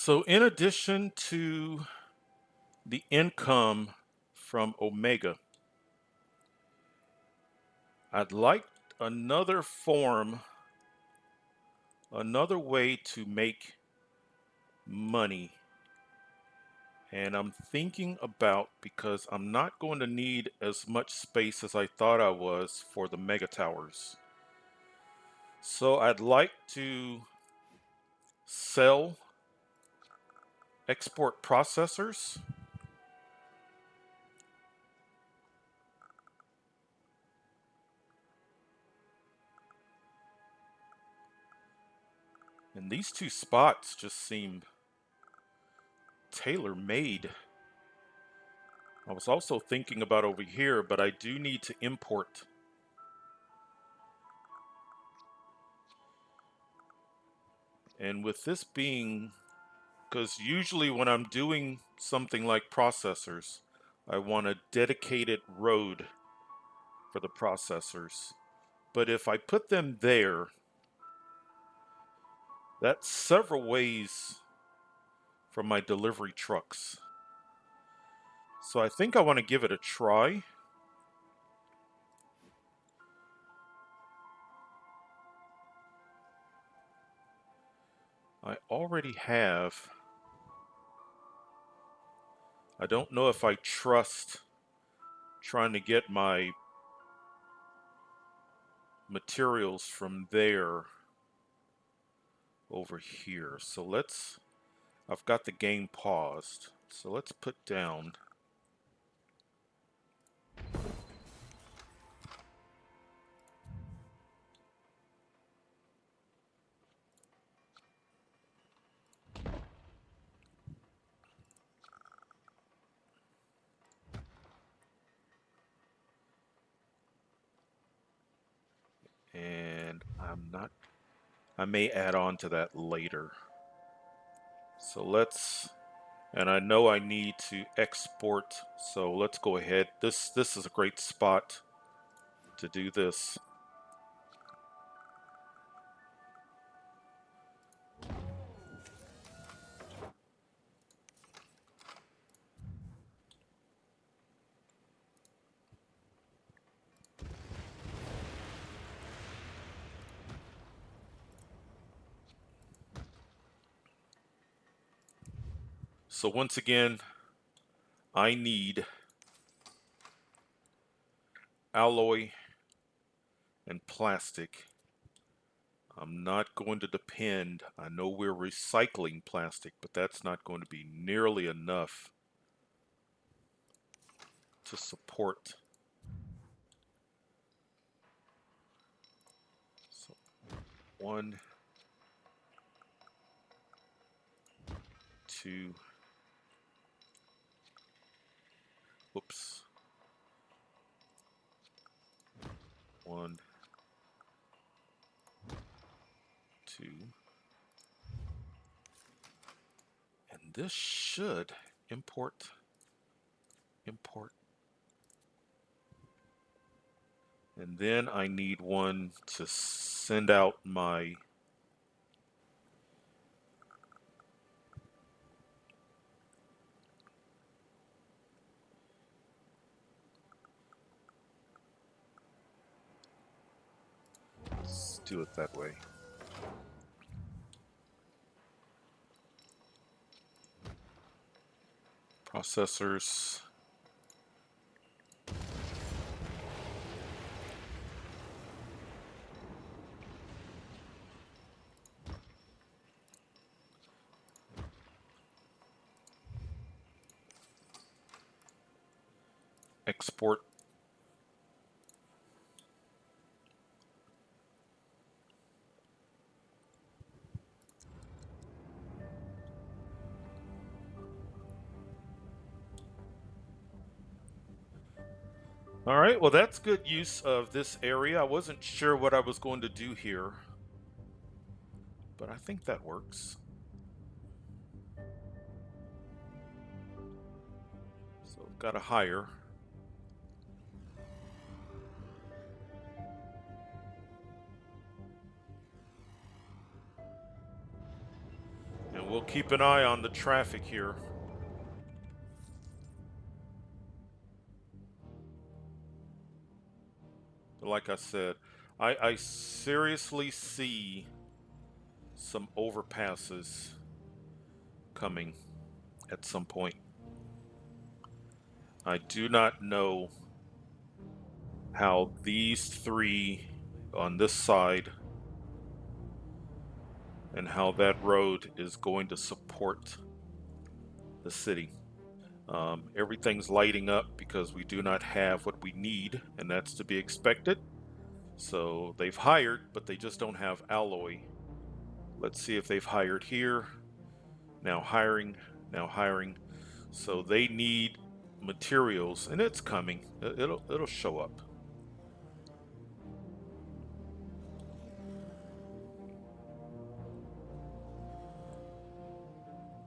So, in addition to the income from Omega, I'd like another form, another way to make money. And I'm thinking about because I'm not going to need as much space as I thought I was for the mega towers. So, I'd like to sell export processors. And these two spots just seem tailor-made. I was also thinking about over here, but I do need to import. And with this being, because usually when I'm doing something like processors, I want a dedicated road for the processors. But if I put them there, that's several ways from my delivery trucks. So I think I want to give it a try. I already have. I don't know if I trust trying to get my materials from there over here. So I've got the game paused. So let's put down. And I may add on to that later. So and I know I need to export. So let's go ahead. This is a great spot to do this. So once again, I need alloy and plastic. I'm not going to depend. I know we're recycling plastic, but that's not going to be nearly enough to support. So 1, 2, oops. 1, 2. And this should import. And then I need one to send out my let's do it that way. Processors. Export. All right, well, that's good use of this area. I wasn't sure what I was going to do here, but I think that works. So I've got to hire. And we'll keep an eye on the traffic here. But like I said, I seriously see some overpasses coming at some point. I do not know how these three on this side and how that road is going to support the city. Everything's lighting up because we do not have what we need, and that's to be expected. So they've hired, but they just don't have alloy. Let's see if they've hired here. Now hiring, now hiring. So they need materials, and it's coming. It'll show up.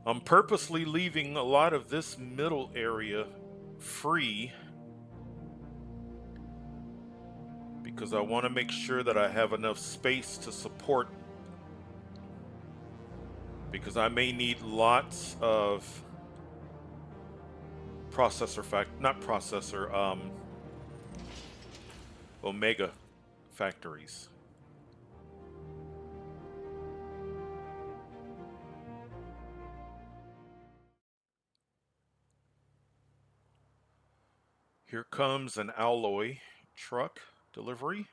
I'm purposely leaving a lot of this middle area free because I want to make sure that I have enough space to support, because I may need lots of not processor, Omega factories. Here comes an alloy truck delivery.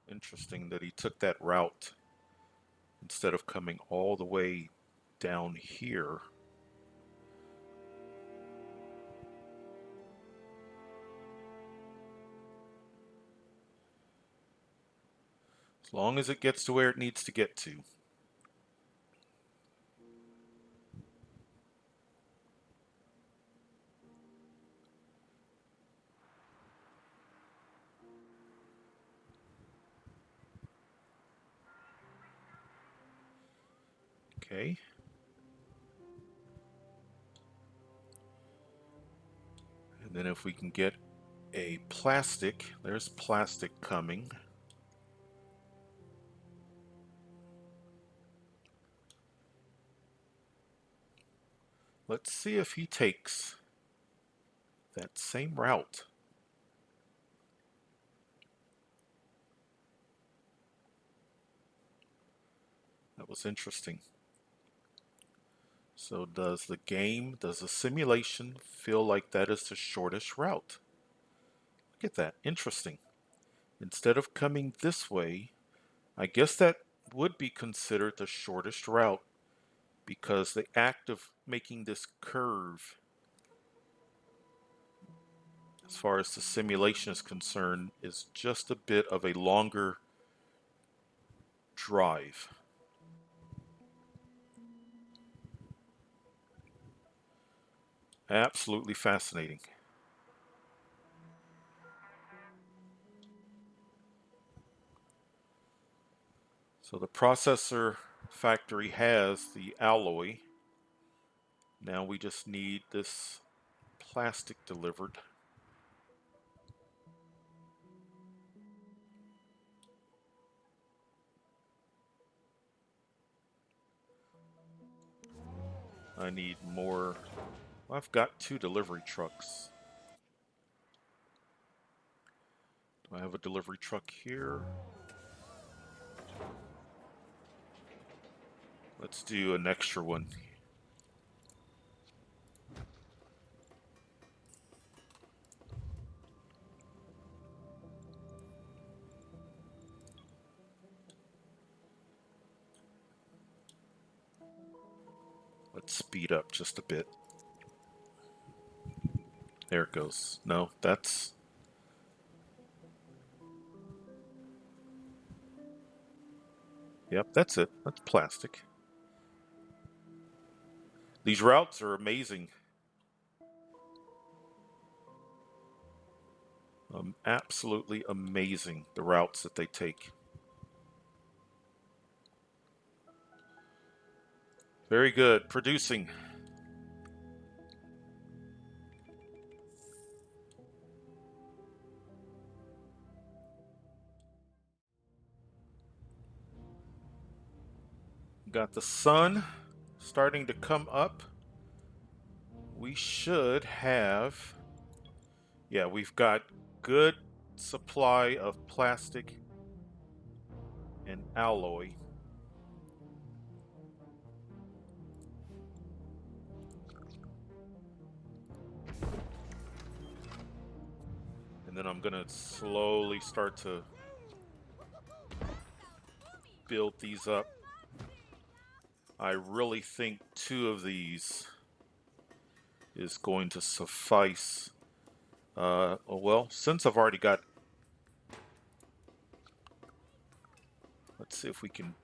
Interesting that he took that route instead of coming all the way down here. As long as it gets to where it needs to get to. Okay. And then if we can get a plastic, there's plastic coming. Let's see if he takes that same route. That was interesting. So does the simulation feel like that is the shortest route? Look at that, interesting. Instead of coming this way, I guess that would be considered the shortest route, because the act of making this curve, as far as the simulation is concerned, is just a bit of a longer drive. Absolutely fascinating. So the processor factory has the alloy. Now we just need this plastic delivered. I need more. Well, I've got 2 delivery trucks. Do I have a delivery truck here? Let's do an extra one. Let's speed up just a bit. There it goes. No, that's... Yep, that's it. That's plastic. These routes are amazing. Absolutely amazing, the routes that they take. Very good. Producing. Got the sun starting to come up. We should have, yeah, we've got good supply of plastic and alloy. And then I'm gonna slowly start to build these up. I really think 2 of these is going to suffice. Oh, well, since I've already got, let's see if we can,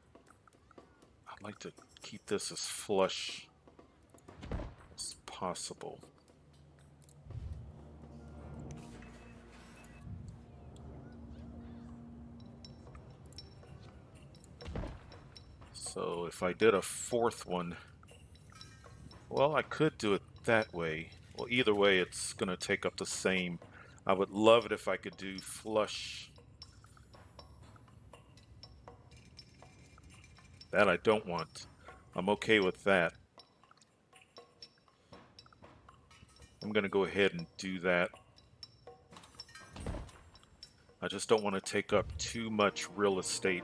I'd like to keep this as flush as possible. So if I did a 4th one, well, I could do it that way. Well, either way, it's gonna take up the same. I would love it if I could do flush. That I don't want. I'm okay with that. I'm gonna go ahead and do that. I just don't want to take up too much real estate.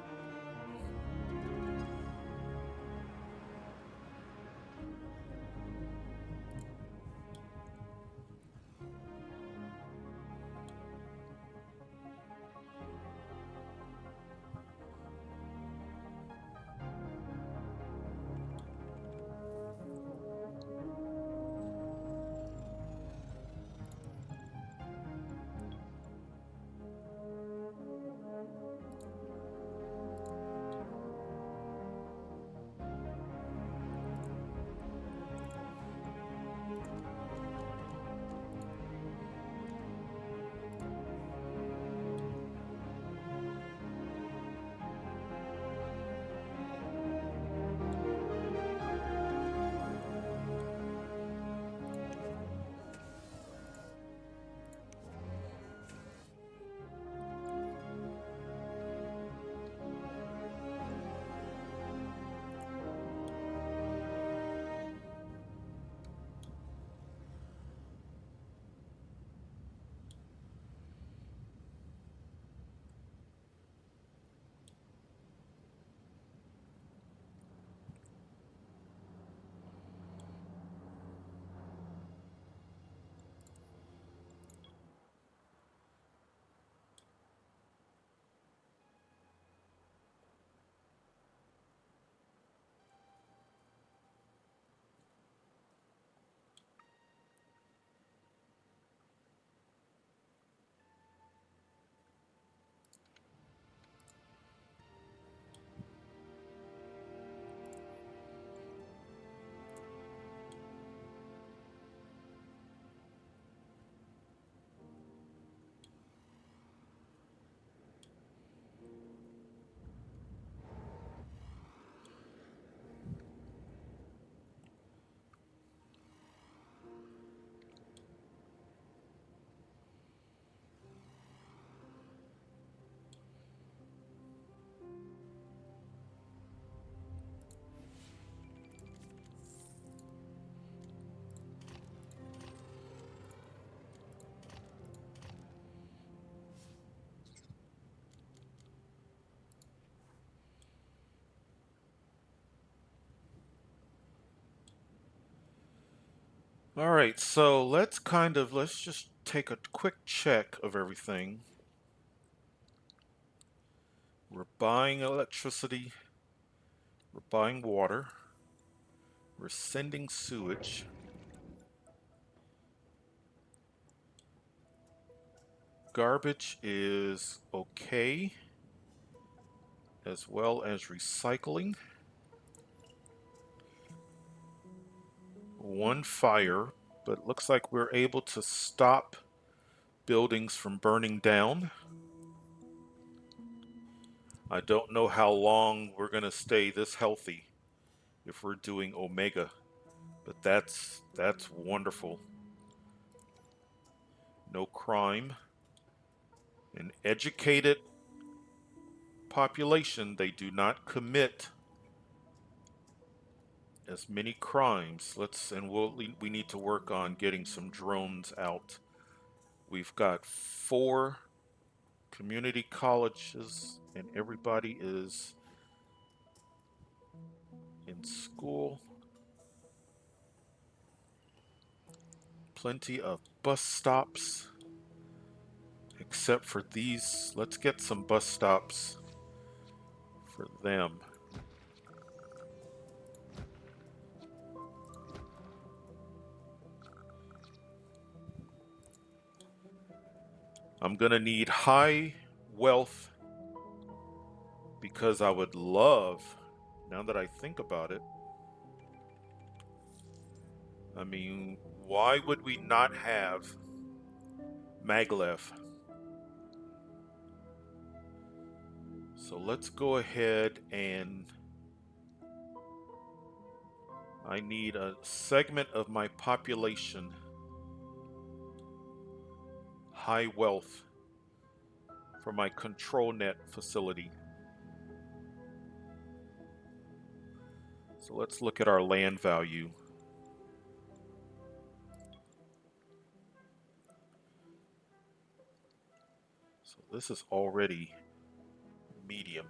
All right, so let's just take a quick check of everything. We're buying electricity, we're buying water, we're sending sewage. Garbage is okay, as well as recycling. 1 fire, but looks like we're able to stop buildings from burning down. I don't know how long we're gonna stay this healthy if we're doing Omega, but that's wonderful. No crime. An educated population, they do not commit as many crimes. We need to work on getting some drones out. We've got 4 community colleges, and everybody is in school. Plenty of bus stops, except for these. Let's get some bus stops for them. I'm gonna need high wealth because I would love, now that I think about it, I mean, why would we not have maglev? So let's go ahead and I need a segment of my population, high wealth, for my control net facility. So let's look at our land value. So this is already medium.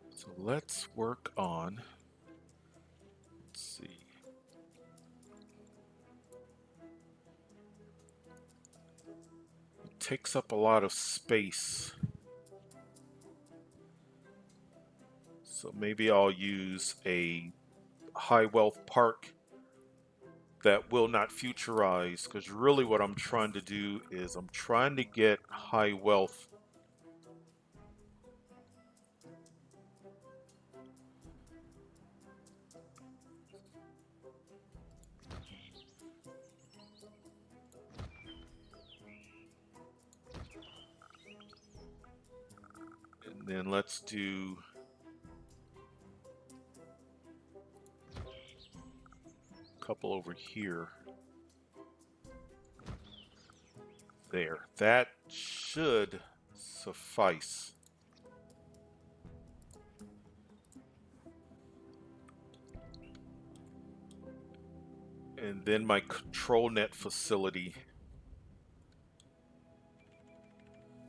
So let's work on, let's see. It takes up a lot of space. So maybe I'll use a high wealth park that will not futurize, because really what I'm trying to do is I'm trying to get high wealth and then let's do a couple over here. There, that should suffice. And then my control net facility.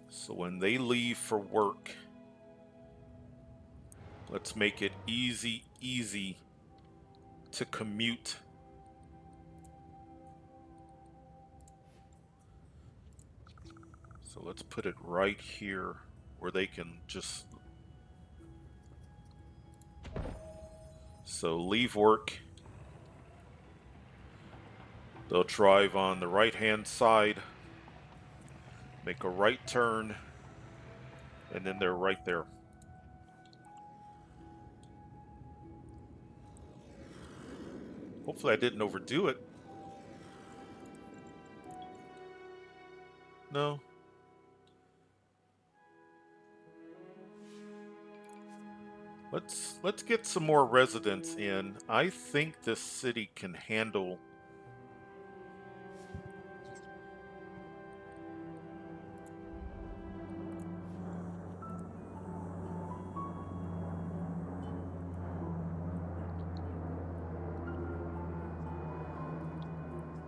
So when they leave for work, let's make it easy to commute. So let's put it right here where they can just, so leave work. They'll drive on the right-hand side, make a right turn, and then they're right there. Hopefully I didn't overdo it. No. Let's get some more residents in. I think this city can handle.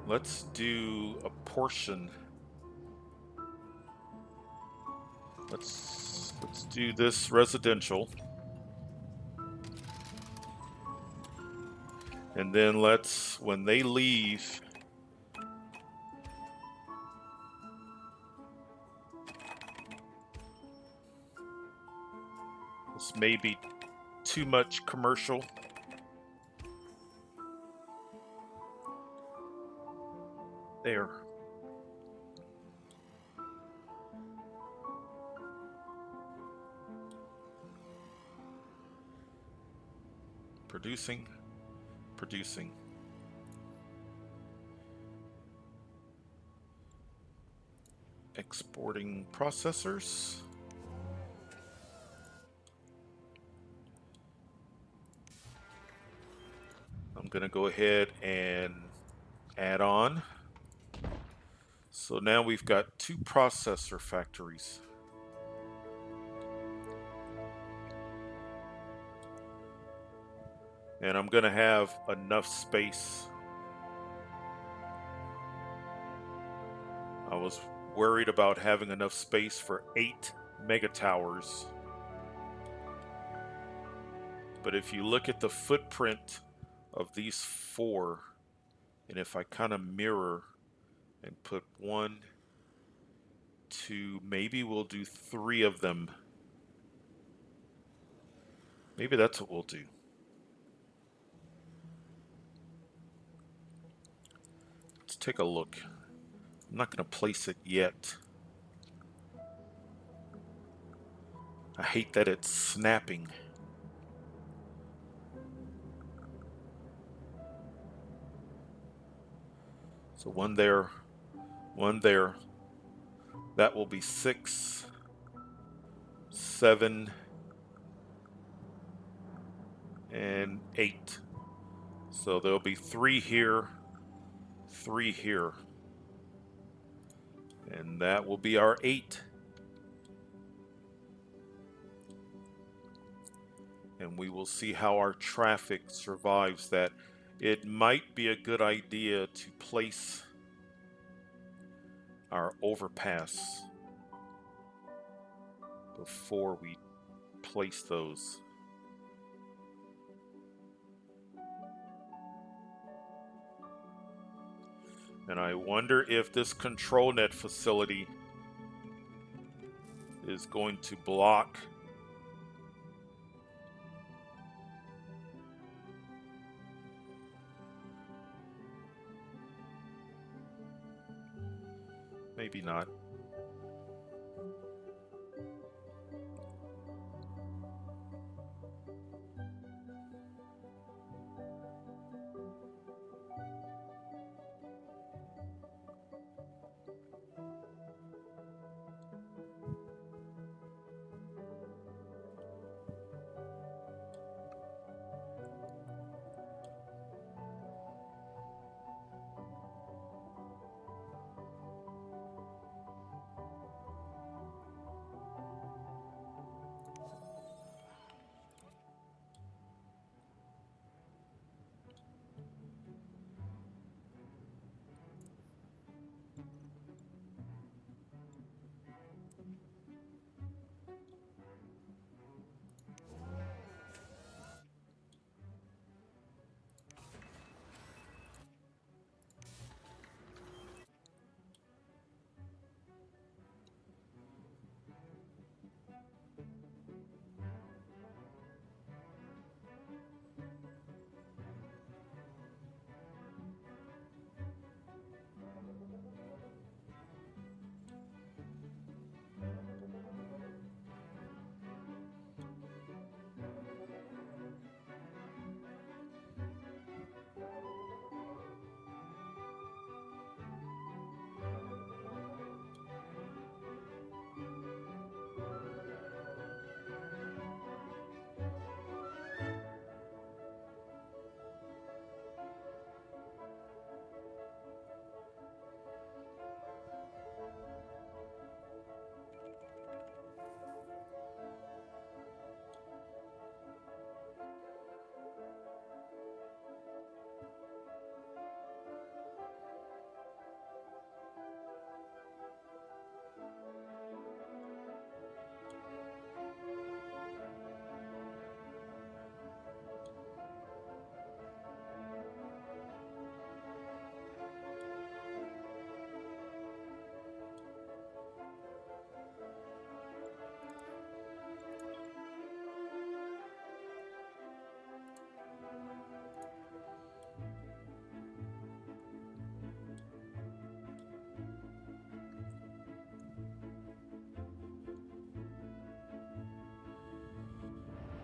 Let's do a portion. Let's do this residential. And then let's, when they leave, this may be too much commercial. There. Producing. Exporting processors. I'm gonna go ahead and add on So now we've got 2 processor factories. And I'm going to have enough space. I was worried about having enough space for 8 mega towers. But if you look at the footprint of these 4, and if I kind of mirror and put 1, 2, maybe we'll do 3 of them. Maybe that's what we'll do. Let's take a look. I'm not going to place it yet. I hate that it's snapping. So 1 there, 1 there. That will be 6, 7, and 8. So there'll be 3 here, 3 here. And that will be our 8. And we will see how our traffic survives that. It might be a good idea to place our overpass before we place those. And I wonder if this control net facility is going to block maybe not.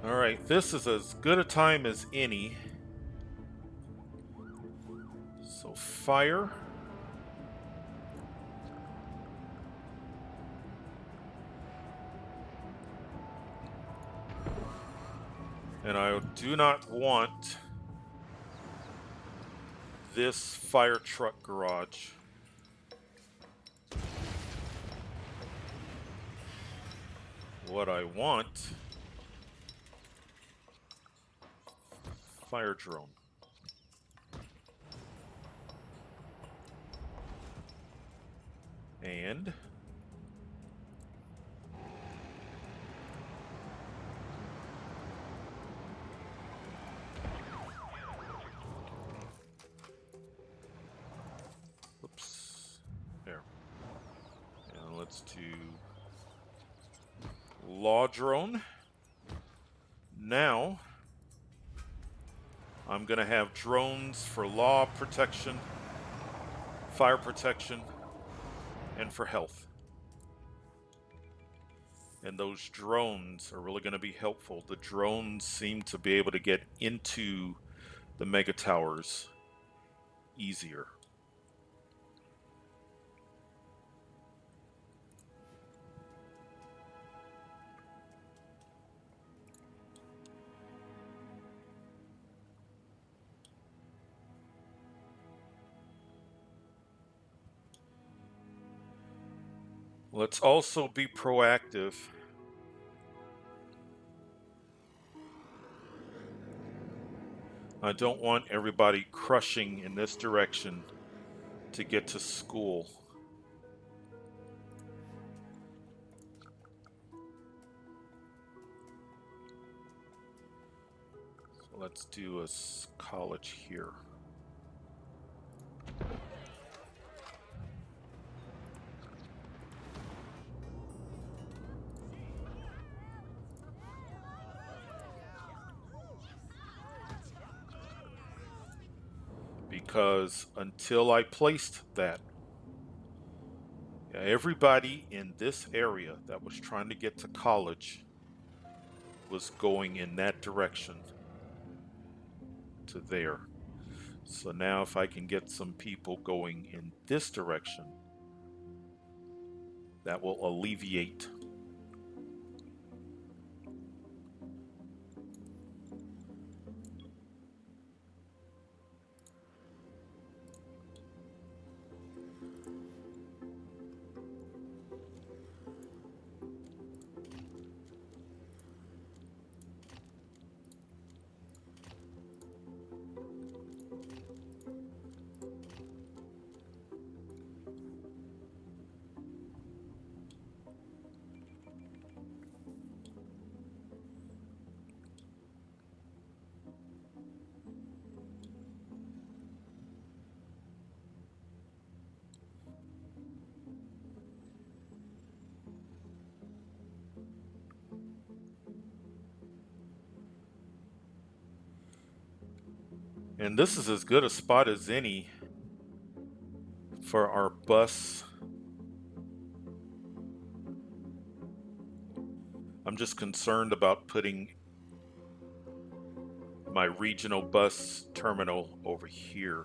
All right, this is as good a time as any. So fire. And I do not want this fire truck garage. what I want, fire drone. And oops, there. And let's do law drone. Now I'm gonna have drones for law protection, fire protection, and for health. And those drones are really going to be helpful. The drones seem to be able to get into the mega towers easier. Let's also be proactive. I don't want everybody crushing in this direction to get to school. So let's do a college here. Because until I placed that, everybody in this area that was trying to get to college was going in that direction to there. So now if I can get some people going in this direction, that will alleviate. And this is as good a spot as any for our bus. I'm just concerned about putting my regional bus terminal over here.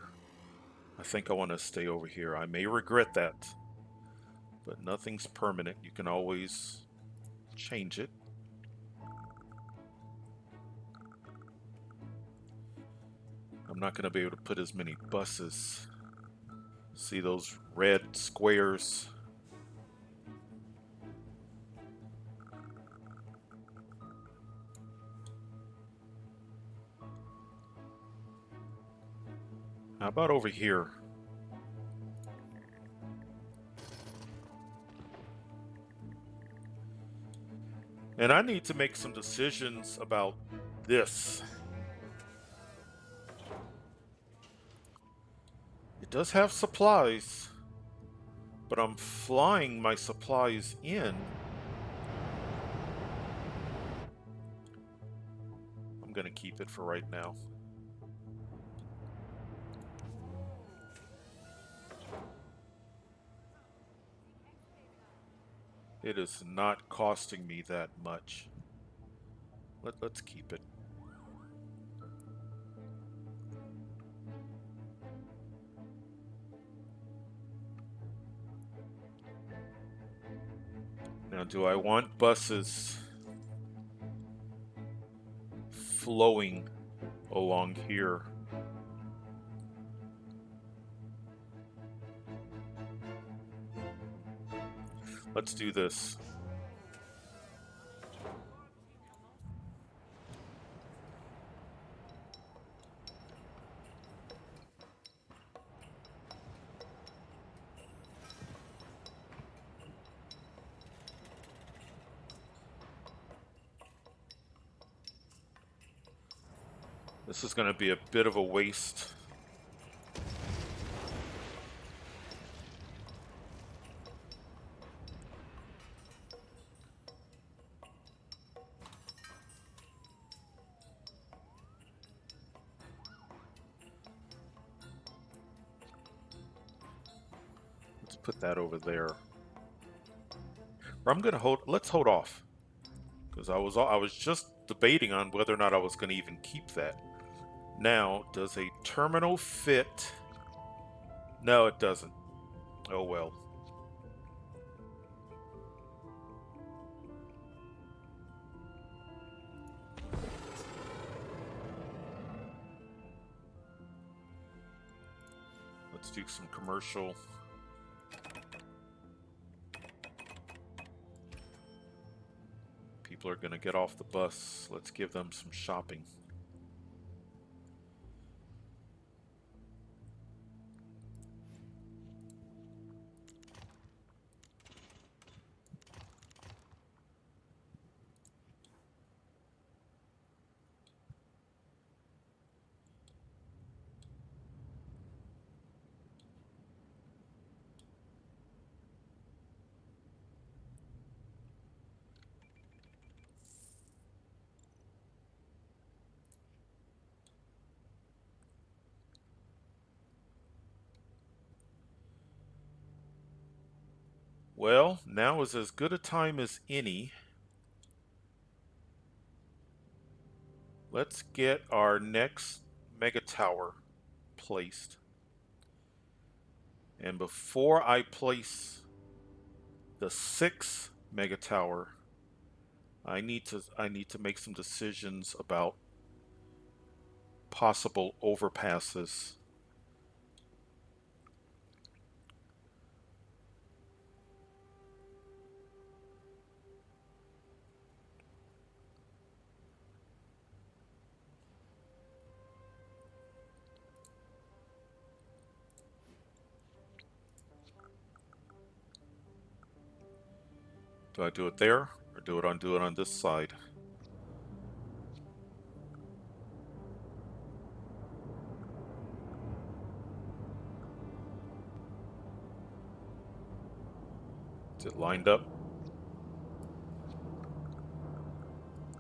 I think I want to stay over here. I may regret that, but nothing's permanent. You can always change it. I'm not going to be able to put as many buses. See those red squares? How about over here? And I need to make some decisions about this. It does have supplies, but I'm flying my supplies in. I'm gonna keep it for right now. It is not costing me that much. Let's keep it. Now, do I want buses flowing along here? Let's do this. This is going to be a bit of a waste. Let's put that over there. Or I'm going to hold. Let's hold off because I was just debating on whether or not I was going to even keep that. Now, does a terminal fit? No, it doesn't. Oh well. Let's do some commercial. People are going to get off the bus. Let's give them some shopping. Well, now is as good a time as any. Let's get our next mega tower placed. And before I place the sixth mega tower, I need to make some decisions about possible overpasses. Do I do it there or do it on this side? Is it lined up?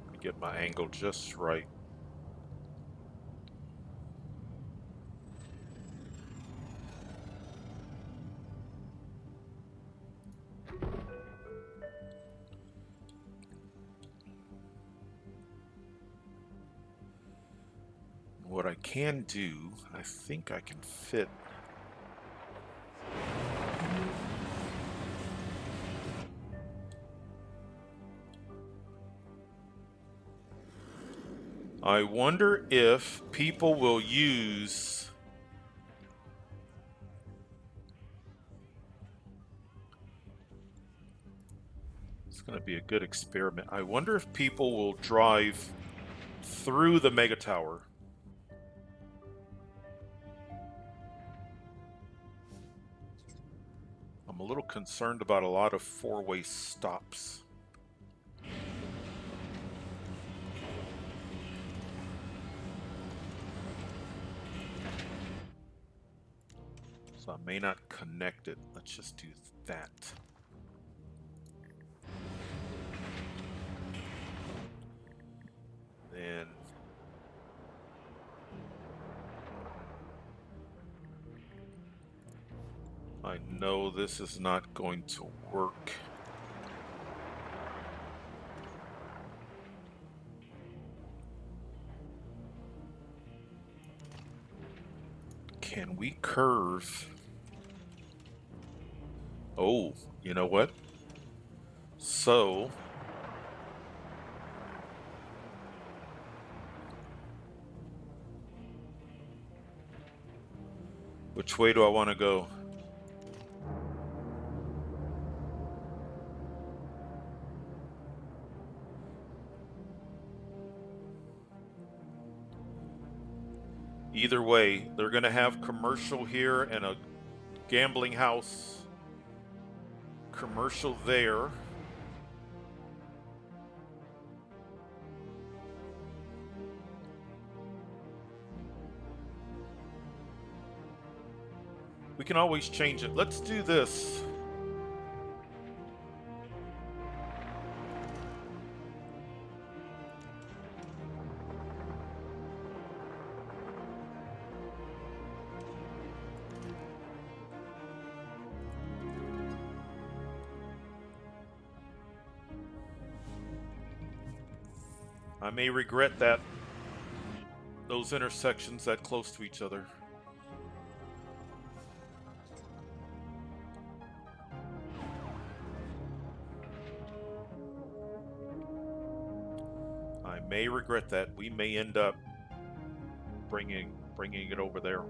Let me get my angle just right. What I can do, I think I can fit. I wonder if people will use. It's going to be a good experiment. I wonder if people will drive through the mega tower. I'm a little concerned about a lot of four-way stops. So I may not connect it. Let's just do that. Then I know this is not going to work. Can we curve? Oh, you know what? So which way do I want to go? Either way, they're going to have commercial here and a gambling house. Commercial there. We can always change it. Let's do this. I may regret that, those intersections that close to each other. I may regret that. We may end up bringing it over there.